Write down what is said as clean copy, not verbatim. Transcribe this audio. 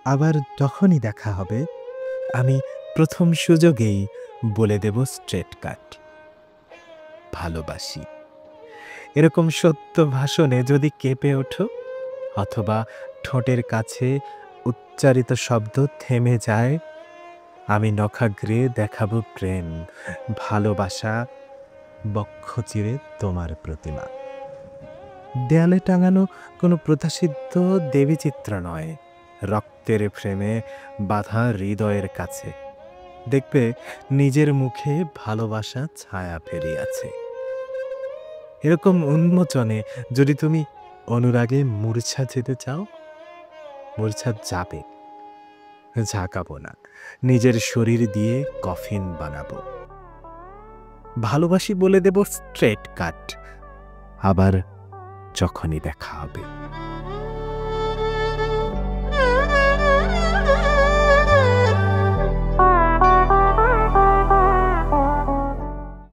আবার যখনই দেখা হবে আমি প্রথম সুযোগেই বলে দেব স্ট্রেট কাট, ভালোবাসি। এরকম সত্য ভাষণে যদি কেঁপে ওঠো অথবা ঠোঁটের কাছে উচ্চারিত শব্দ থেমে যায়, আমি নখাগ্রে দেখাবো প্রেম, ভালোবাসা, বক্ষ চিরে তোমার প্রতিমা। দেয়ালে টাঙানো কোনো প্রথাসিদ্ধ দেবীচিত্র নয়, রক্তের ফ্রেমে বাঁধা হৃদয়ের কাছে। দেখবে নিজের মুখে ভালোবাসা ছায়া ফেলিয়াছে। এরকম উন্মোচনে যদি তুমি অনুরাগে মূর্ছা যেতে চাও, মূর্ছা যাবে, ঝাঁকাবো না, নিজের শরীর দিয়ে কফিন বানাবো। ভালোবাসি বলে দেব স্ট্রেট কাট, আবার যখনই দেখা হবে।